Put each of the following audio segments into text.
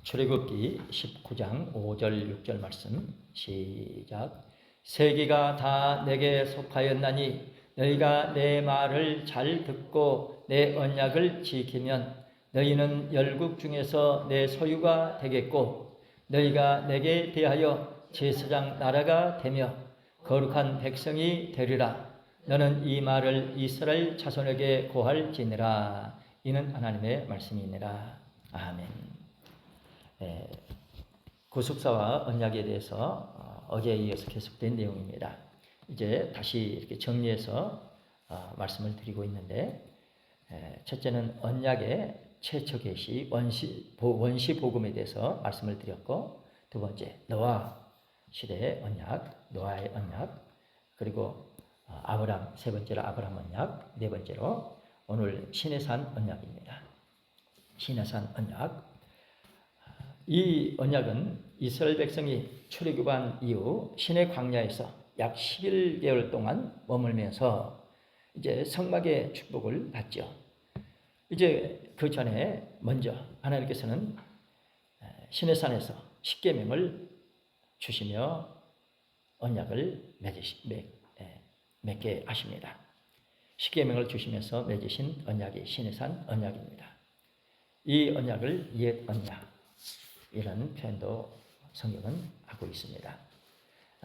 출애굽기 19장 5절 6절 말씀 시작. 세계가 다 내게 속하였나니 너희가 내 말을 잘 듣고 내 언약을 지키면 너희는 열국 중에서 내 소유가 되겠고 너희가 내게 대하여 제사장 나라가 되며 거룩한 백성이 되리라. 너는 이 말을 이스라엘 자손에게 고할지니라. 이는 하나님의 말씀이니라. 아멘. 구속사와 언약에 대해서 어제에 이어서 계속된 내용입니다. 이제 다시 이렇게 정리해서 말씀을 드리고 있는데, 첫째는 언약의 최초 계시 원시 복음에 대해서 말씀을 드렸고, 두 번째 노아 시대의 언약, 노아의 언약, 그리고 아브람, 세 번째로 아브람 언약, 네 번째로 오늘 시내산 언약입니다. 시내산 언약. 이 언약은 이스라엘 백성이 출애굽한 이후 시내 광야에서 약 11개월 동안 머물면서 이제 성막의 축복을 받죠. 이제 그 전에 먼저 하나님께서는 시내산에서 십계명을 주시며 언약을 맺게 하십니다. 십계명을 주시면서 맺으신 언약이 시내산 언약입니다. 이 언약을 옛 언약 이라는 표현도 성경은 하고 있습니다.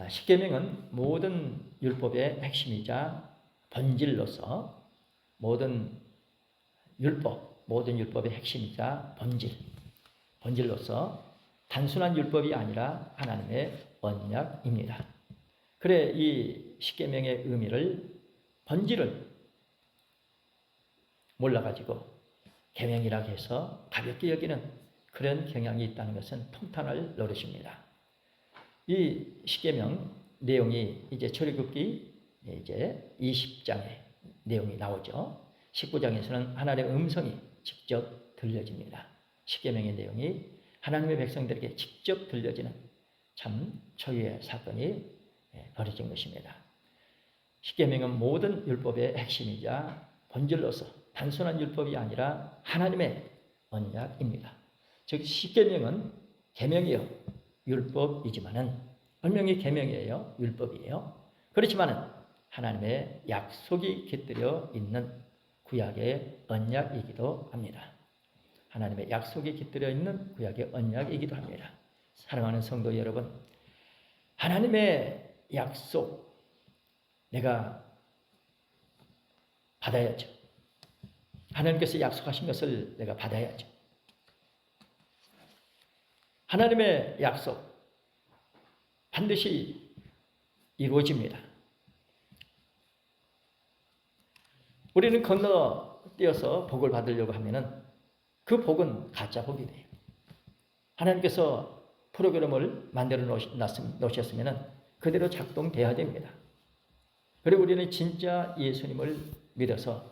십계명은 모든 율법의 핵심이자 본질로서 모든 율법의 핵심이자 본질로서 단순한 율법이 아니라 하나님의 언약입니다. 그래 이 십계명의 의미를 본질을 몰라가지고 계명이라고 해서 가볍게 여기는 그런 경향이 있다는 것은 통탄할 노릇입니다. 이 십계명 내용이 이제 출애굽기 이제 20장의 내용이 나오죠. 19장에서는 하나님의 음성이 직접 들려집니다. 십계명의 내용이 하나님의 백성들에게 직접 들려지는 참 초유의 사건이 벌어진 것입니다. 십계명은 모든 율법의 핵심이자 본질로서 단순한 율법이 아니라 하나님의 언약입니다. 즉 십계명은 계명이요 율법이지만은 분명히 계명이에요 율법이에요. 그렇지만은 하나님의 약속이 깃들여 있는 구약의 언약이기도 합니다. 하나님의 약속이 깃들여 있는 구약의 언약이기도 합니다. 사랑하는 성도 여러분, 하나님의 약속 내가 받아야죠. 하나님께서 약속하신 것을 내가 받아야죠. 하나님의 약속 반드시 이루어집니다. 우리는 건너뛰어서 복을 받으려고 하면은 그 복은 가짜 복이 돼요. 하나님께서 프로그램을 만들어 놓으셨으면 그대로 작동돼야 됩니다. 그리고 우리는 진짜 예수님을 믿어서,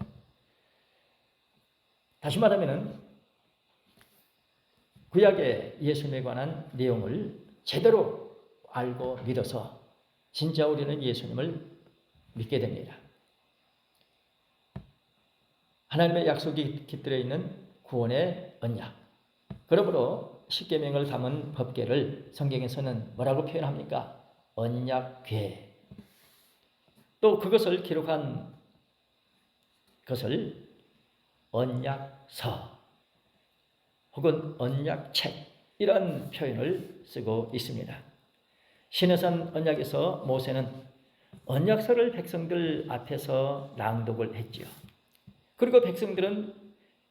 다시 말하면은 구약의 예수님에 관한 내용을 제대로 알고 믿어서 진짜 우리는 예수님을 믿게 됩니다. 하나님의 약속이 깃들어 있는 구원의 언약. 그러므로 십계명을 담은 법궤를 성경에서는 뭐라고 표현합니까? 언약궤. 또 그것을 기록한 것을 언약서 혹은 언약책 이런 표현을 쓰고 있습니다. 시내산 언약에서 모세는 언약서를 백성들 앞에서 낭독을 했지요. 그리고 백성들은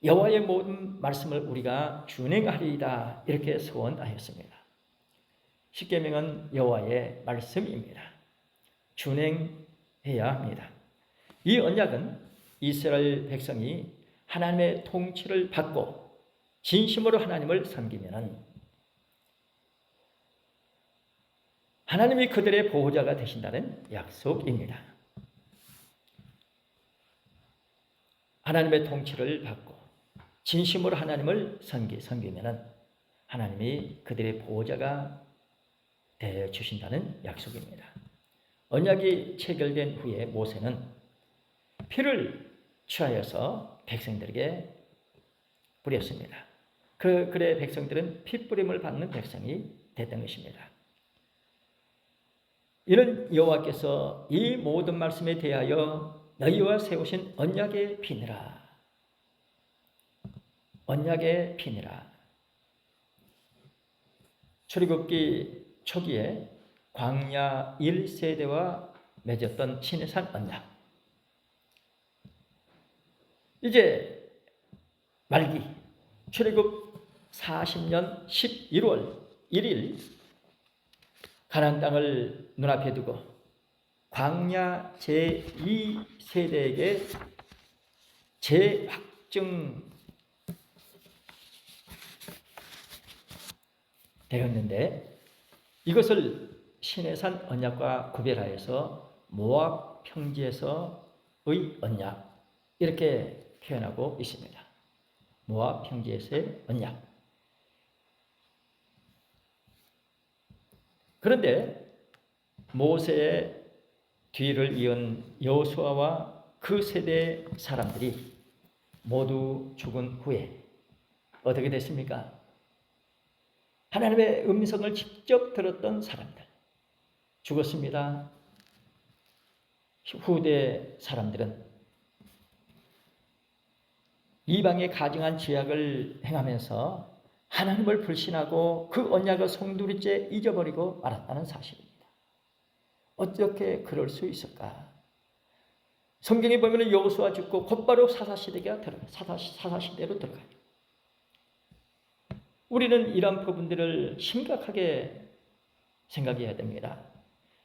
여호와의 모든 말씀을 우리가 준행하리이다 이렇게 소원하였습니다. 십계명은 여호와의 말씀입니다. 준행해야 합니다. 이 언약은 이스라엘 백성이 하나님의 통치를 받고 진심으로 하나님을 섬기면 하나님이 그들의 보호자가 되신다는 약속입니다. 하나님의 통치를 받고 진심으로 하나님을 섬기면 하나님이 그들의 보호자가 되어 주신다는 약속입니다. 언약이 체결된 후에 모세는 피를 취하여서 백성들에게 뿌렸습니다. 그의 백성들은 핏부림을 받는 백성이 됐던 것입니다. 이는 여호와께서 이 모든 말씀에 대하여 너희와 세우신 언약의 피니라. 언약의 피니라. 출애굽기 초기에 광야 1세대와 맺었던 시내산 언약. 이제 말기 출애굽 40년 11월 1일 가나안 땅을 눈앞에 두고 광야 제2세대에게 재확증 되었는데 이것을 시내산 언약과 구별하여서 모압 평지에서의 언약 이렇게 표현하고 있습니다. 모압 평지에서의 언약. 그런데 모세의 뒤를 이은 여호수아와 그 세대 사람들이 모두 죽은 후에 어떻게 됐습니까? 하나님의 음성을 직접 들었던 사람들 죽었습니다. 후대 사람들은 이방에 가증한 죄악을 행하면서 하나님을 불신하고 그 언약을 송두리째 잊어버리고 말았다는 사실입니다. 어떻게 그럴 수 있을까? 성경에 보면 여호수아 죽고 곧바로 사사시대로 들어가요. 우리는 이런 부분들을 심각하게 생각해야 됩니다.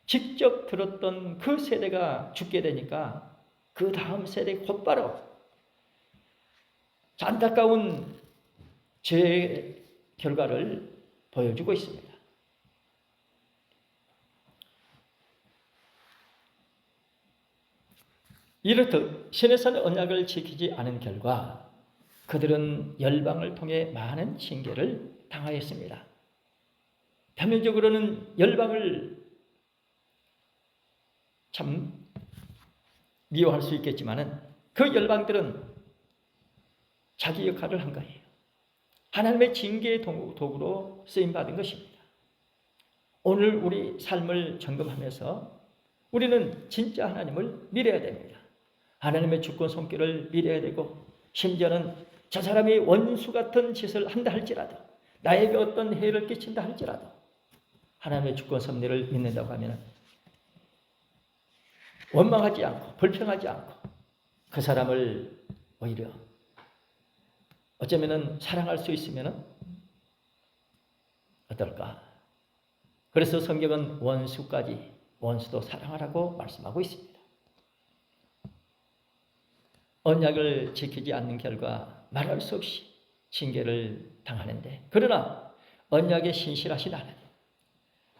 직접 들었던 그 세대가 죽게 되니까 그 다음 세대 곧바로 안타까운 죄의 결과를 보여주고 있습니다. 이렇듯 시내산 언약을 지키지 않은 결과 그들은 열방을 통해 많은 징계를 당하였습니다. 표면적으로는 열방을 참 미워할 수 있겠지만 그 열방들은 자기 역할을 한 거예요. 하나님의 징계의 도구로 쓰임받은 것입니다. 오늘 우리 삶을 점검하면서 우리는 진짜 하나님을 믿어야 됩니다. 하나님의 주권 손길을 믿어야 되고 심지어는 저 사람이 원수 같은 짓을 한다 할지라도 나에게 어떤 해를 끼친다 할지라도 하나님의 주권 섭리를 믿는다고 하면 원망하지 않고 불평하지 않고 그 사람을 오히려 어쩌면 사랑할 수 있으면 어떨까? 그래서 성경은 원수도 사랑하라고 말씀하고 있습니다. 언약을 지키지 않는 결과 말할 수 없이 징계를 당하는데 그러나 언약에 신실하신 하나님,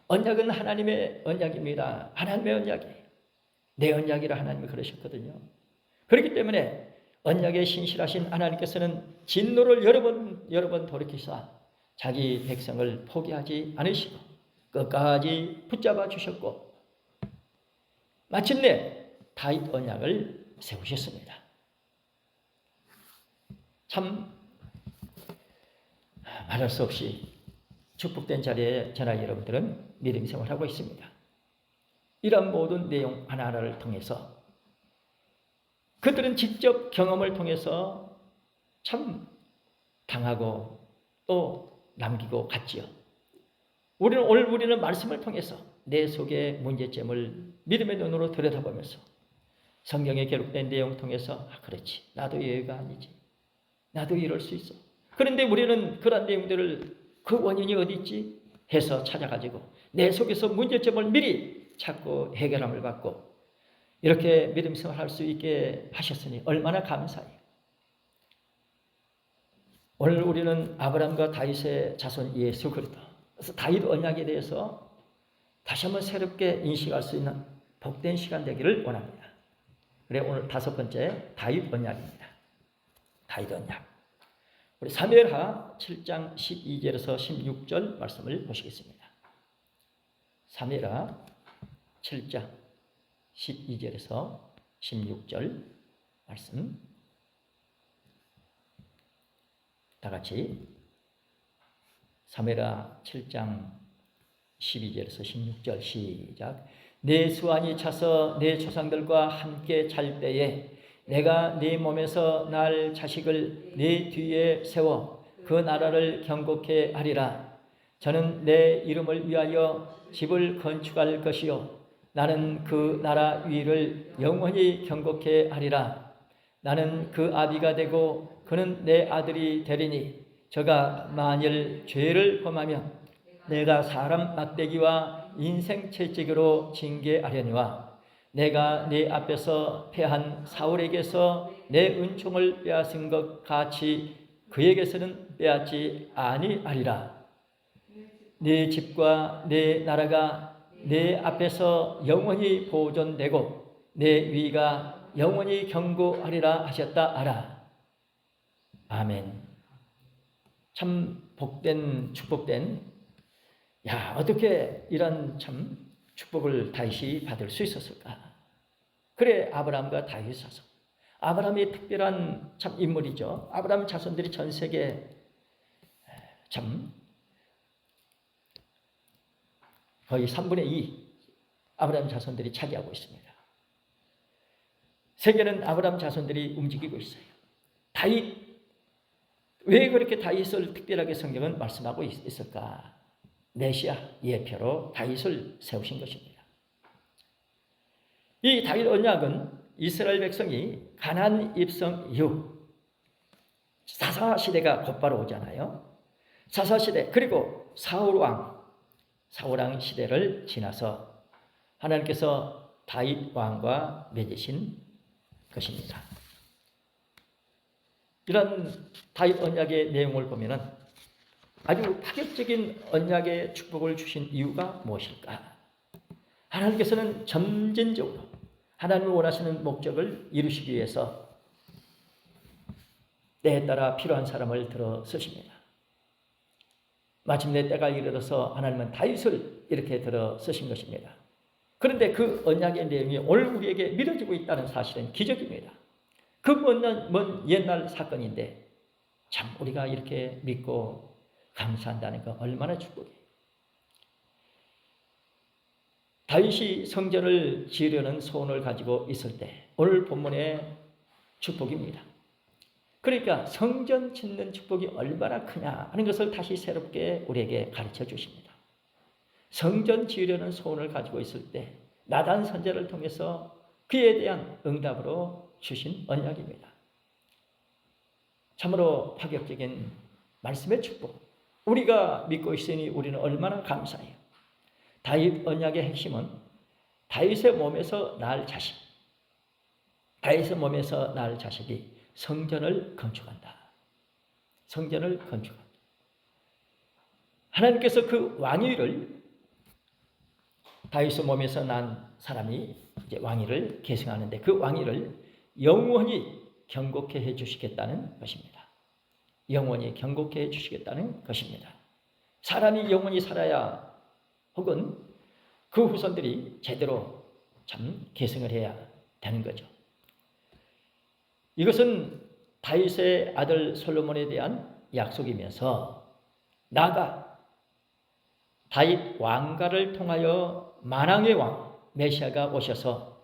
언약은 하나님의 언약입니다. 하나님의 언약이에요. 내 언약이라 하나님이 그러셨거든요. 그렇기 때문에 언약에 신실하신 하나님께서는 진노를 여러 번 돌이키사 자기 백성을 포기하지 않으시고 끝까지 붙잡아 주셨고 마침내 다윗 언약을 세우셨습니다. 참 말할 수 없이 축복된 자리에 저나 여러분들은 믿음 생활하고 있습니다. 이런 모든 내용 하나하나를 통해서 그들은 직접 경험을 통해서 참 당하고 또 남기고 갔지요. 우리는 말씀을 통해서 내 속의 문제점을 믿음의 눈으로 들여다보면서 성경에 기록된 내용 통해서 그렇지 나도 여기가 아니지 나도 이럴 수 있어. 그런데 우리는 그런 내용들을 그 원인이 어디 있지 해서 찾아가지고 내 속에서 문제점을 미리 찾고 해결함을 받고 이렇게 믿음 생활할 수 있게 하셨으니 얼마나 감사해요. 오늘 우리는 아브라함과 다윗의 자손 예수 그리스도, 그래서 다윗 언약에 대해서 다시 한번 새롭게 인식할 수 있는 복된 시간 되기를 원합니다. 그래 오늘 5번째 다윗 언약입니다. 다윗 언약. 우리 사무엘하 7장 12절에서 16절 말씀을 보시겠습니다. 사무엘하 7장 12절에서 16절 말씀 다 같이 사무엘하 7장 12절에서 16절 시작. 내 수완이 차서 내 조상들과 함께 잘 때에 내가 네 몸에서 날 자식을 네 뒤에 세워 그 나라를 경고케 하리라. 저는 내 이름을 위하여 집을 건축할 것이요 나는 그 나라 위를 영원히 경고케 하리라. 나는 그 아비가 되고 그는 내 아들이 되리니 저가 만일 죄를 범하면 내가 사람 막대기와 인생 채찍으로 징계하려니와 내가 네 앞에서 패한 사울에게서 내 은총을 빼앗은 것 같이 그에게서는 빼앗지 아니하리라. 네 집과 네 나라가 내 앞에서 영원히 보존되고 내 위가 영원히 경고하리라 하셨다 알아. 아멘. 참 복된 축복된, 어떻게 이런 참 축복을 다윗이 받을 수 있었을까? 그래, 아브라함과 다윗이어서. 아브라함이 특별한 참 인물이죠. 아브라함 자손들이 전 세계 참 거의 3분의 2 아브라함 자손들이 차지하고 있습니다. 세계는 아브라함 자손들이 움직이고 있어요. 다윗, 왜 그렇게 다윗을 특별하게 성경은 말씀하고 있을까? 메시아 예표로 다윗을 세우신 것입니다. 이 다윗 언약은 이스라엘 백성이 가나안 입성 이후 사사시대가 곧바로 오잖아요. 사사시대 그리고 사울왕 시대를 지나서 하나님께서 다윗 왕과 맺으신 것입니다. 이런 다윗 언약의 내용을 보면은 아주 파격적인 언약의 축복을 주신 이유가 무엇일까? 하나님께서는 점진적으로 하나님을 원하시는 목적을 이루시기 위해서 때에 따라 필요한 사람을 들어 쓰십니다. 마침내 때가 이르러서 하나님은 다윗을 이렇게 들어 쓰신 것입니다. 그런데 그 언약의 내용이 오늘 우리에게 믿어지고 있다는 사실은 기적입니다. 그 먼 옛날 사건인데 참 우리가 이렇게 믿고 감사한다는 거 얼마나 축복이에요. 다윗이 성전을 지으려는 소원을 가지고 있을 때 오늘 본문의 축복입니다. 그러니까 성전 짓는 축복이 얼마나 크냐 하는 것을 다시 새롭게 우리에게 가르쳐 주십니다. 성전 지으려는 소원을 가지고 있을 때 나단 선지자를 통해서 그에 대한 응답으로 주신 언약입니다. 참으로 파격적인 말씀의 축복. 우리가 믿고 있으니 우리는 얼마나 감사해요. 다윗 언약의 핵심은 다윗의 몸에서 날 자식, 다윗의 몸에서 날 자식이 성전을 건축한다. 성전을 건축한다. 하나님께서 그 왕위를 다윗의 몸에서 난 사람이 이제 왕위를 계승하는데 그 왕위를 영원히 경고케 해 주시겠다는 것입니다. 영원히 경고케 해 주시겠다는 것입니다. 사람이 영원히 살아야 혹은 그 후손들이 제대로 참 계승을 해야 되는 거죠. 이것은 다윗의 아들 솔로몬에 대한 약속이면서 나아가 다윗 왕가를 통하여 만왕의 왕 메시아가 오셔서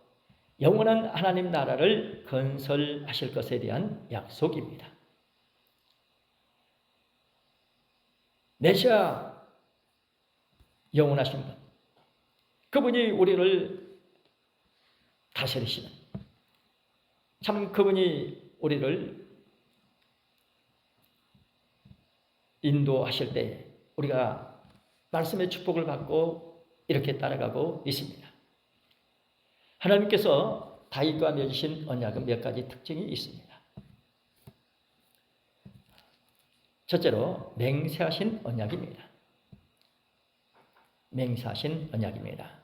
영원한 하나님 나라를 건설하실 것에 대한 약속입니다. 메시아 영원하신 분, 그분이 우리를 다스리시는, 참 그분이 우리를 인도하실 때 우리가 말씀의 축복을 받고 이렇게 따라가고 있습니다. 하나님께서 다윗과 맺으신 언약은 몇 가지 특징이 있습니다. 첫째로 맹세하신 언약입니다. 맹세하신 언약입니다.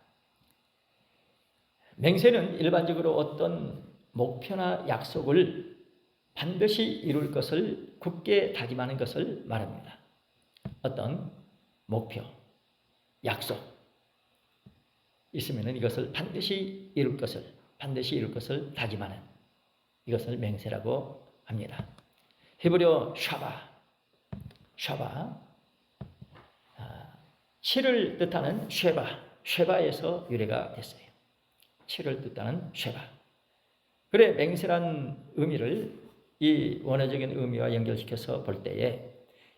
맹세는 일반적으로 어떤 목표나 약속을 반드시 이룰 것을 굳게 다짐하는 것을 말합니다. 어떤 목표, 약속 있으면 이것을 반드시 이룰 것을 다짐하는 이것을 맹세라고 합니다. 히브리어 샤바. 치를 뜻하는 쉐바에서 유래가 됐어요. 치를 뜻하는 쉐바. 그래 맹세란 의미를 이 원어적인 의미와 연결시켜서 볼 때에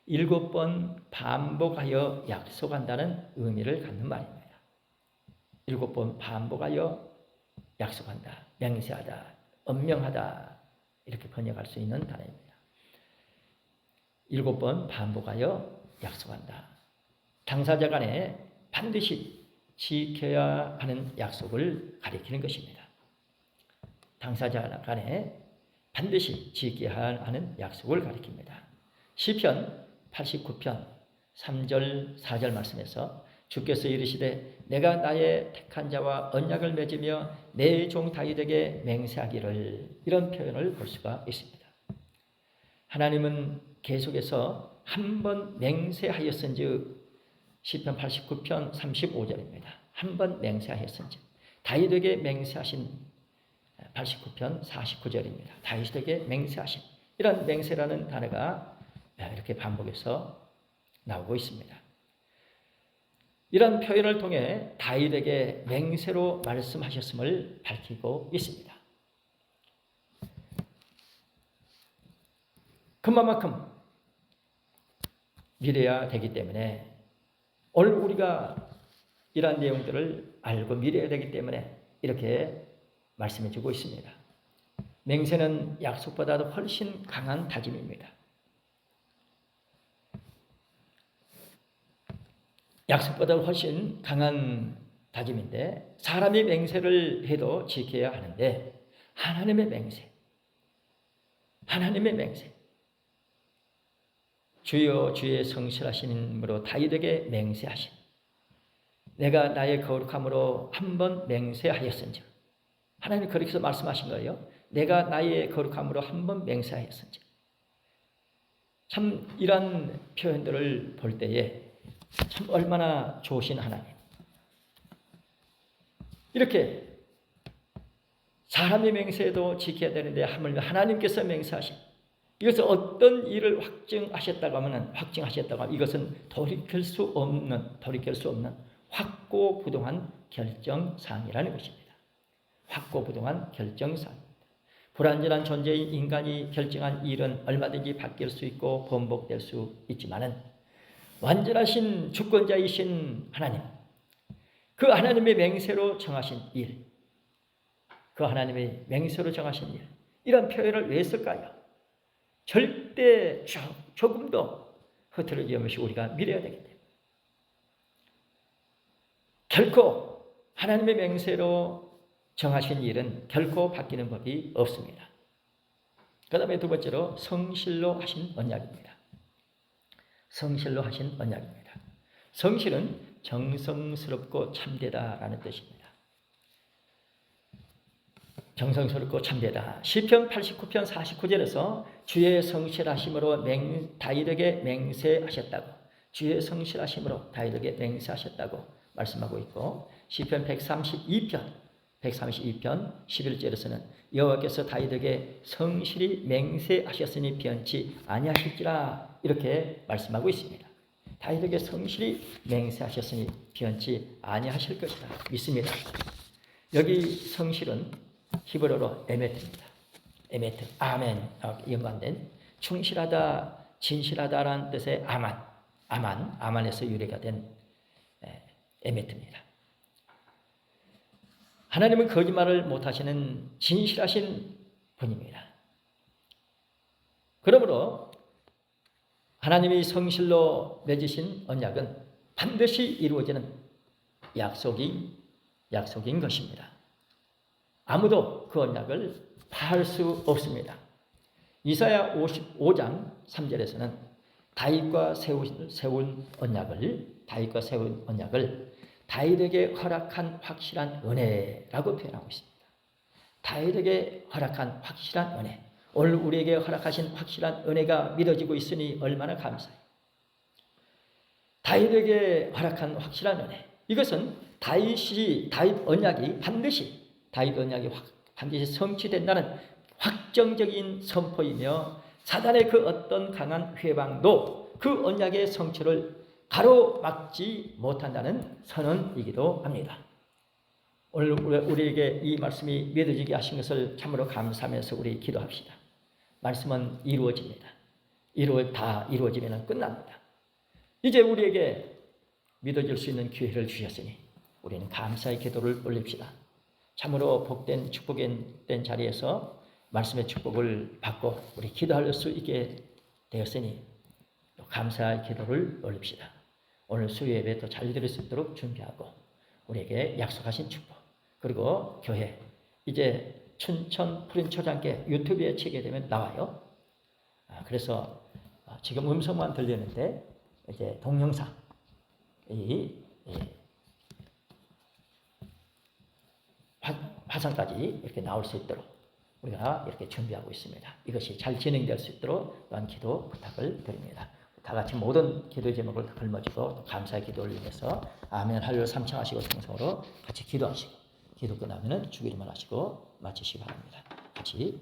7번 반복하여 약속한다는 의미를 갖는 말입니다. 7번 반복하여 약속한다, 맹세하다, 엄명하다 이렇게 번역할 수 있는 단어입니다. 7번 반복하여 약속한다. 당사자 간에 반드시 지켜야 하는 약속을 가리키는 것입니다. 당사자 간에 반드시 지켜야 하는 약속을 가리킵니다. 시편 89편 3절 4절 말씀에서 주께서 이르시되 내가 나의 택한 자와 언약을 맺으며 내 종 다윗에게 맹세하기를, 이런 표현을 볼 수가 있습니다. 하나님은 계속해서 한 번 맹세하였은즉, 시편 89편 35절입니다. 한 번 맹세하였은즉, 다윗에게 맹세하신 89편 49절입니다. 다윗에게 맹세하신, 이런 맹세라는 단어가 이렇게 반복해서 나오고 있습니다. 이런 표현을 통해 다윗에게 맹세로 말씀하셨음을 밝히고 있습니다. 그만큼 믿어야 되기 때문에 오늘 우리가 이러한 내용들을 알고 믿어야 되기 때문에 이렇게 말씀해 주고 있습니다. 맹세는 약속보다도 훨씬 강한 다짐입니다. 약속보다 훨씬 강한 다짐인데, 사람이 맹세를 해도 지켜야 하는데 하나님의 맹세, 주여 주의 성실하신 이름으로 다윗에게 맹세하신, 내가 나의 거룩함으로 한 번 맹세하였은즉, 하나님이 그렇게 말씀하신 거예요. 내가 나의 거룩함으로 한 번 맹세하였은즉. 참 이런 표현들을 볼 때에 참 얼마나 좋으신 하나님. 이렇게 사람의 맹세도 지켜야 되는데 하물며 하나님께서 맹세하신, 이것은 어떤 일을 확증하셨다고 하면 이것은 돌이킬 수 없는 확고부동한 결정사항이라는 것입니다. 확고부동한 결정사항입니다. 불완전한 존재인 인간이 결정한 일은 얼마든지 바뀔 수 있고 번복될 수 있지만은 완전하신 주권자이신 하나님, 그 하나님의 맹세로 정하신 일, 이런 표현을 왜 했을까요? 절대 조금도 흐트러짐 없이 우리가 믿어야 되기 때문에. 결코 하나님의 맹세로 정하신 일은 결코 바뀌는 법이 없습니다. 그 다음에 두 번째로 성실로 하신 언약입니다. 성실은 정성스럽고 참되다라는 뜻입니다. 정성스럽고 참되다. 시편 89편 49절에서 주의 성실하심으로 다윗에게 맹세하셨다고 말씀하고 있고, 시편 132편 11절에서는 여호와께서 다윗에게 성실히 맹세하셨으니 변치 아니하실지라, 이렇게 말씀하고 있습니다. 다윗에게 성실히 맹세하셨으니 변치 아니하실 것이라 믿습니다. 여기 성실은 히브리어로 에메트입니다. 에메트, 아멘, 연관된 충실하다, 진실하다라는 뜻의 아만에서 유래가 된 에메트입니다. 하나님은 거짓말을 못하시는 진실하신 분입니다. 그러므로 하나님이 성실로 맺으신 언약은 반드시 이루어지는 약속인 것입니다. 아무도 그 언약을 파할 수 없습니다. 이사야 55장 3절에서는 다윗과 세운 언약을 다윗에게 허락한 확실한 은혜라고 표현하고 있습니다. 다윗에게 허락한 확실한 은혜. 오늘 우리에게 허락하신 확실한 은혜가 믿어지고 있으니 얼마나 감사해요. 다윗에게 허락한 확실한 은혜. 이것은 다윗 언약이 반드시 성취된다는 확정적인 선포이며, 사단의 그 어떤 강한 회방도 그 언약의 성취를 가로막지 못한다는 선언이기도 합니다. 오늘 우리에게 이 말씀이 믿어지게 하신 것을 참으로 감사하면서 우리 기도합시다. 말씀은 이루어집니다. 다 이루어지면 끝납니다. 이제 우리에게 믿어질 수 있는 기회를 주셨으니 우리는 감사의 기도를 올립시다. 참으로 복된 축복된 자리에서 말씀의 축복을 받고 우리 기도할 수 있게 되었으니 감사의 기도를 올립시다. 오늘 수요 예배 또 잘 드릴 수 있도록 준비하고 우리에게 약속하신 축복 그리고 교회 이제 춘천 푸른초장께 유튜브에 치게 되면 나와요. 그래서 지금 음성만 들리는데 이제 동영상 화상까지 이렇게 나올 수 있도록 우리가 이렇게 준비하고 있습니다. 이것이 잘 진행될 수 있도록 또한 기도 부탁을 드립니다. 다 같이 모든 기도 제목을 걸머쥐고 감사의 기도를 위해서 아멘 할렐루야 삼창하시고 통성으로 같이 기도하시고 기도 끝나면 주기도만 하시고 마치시기 바랍니다. 같이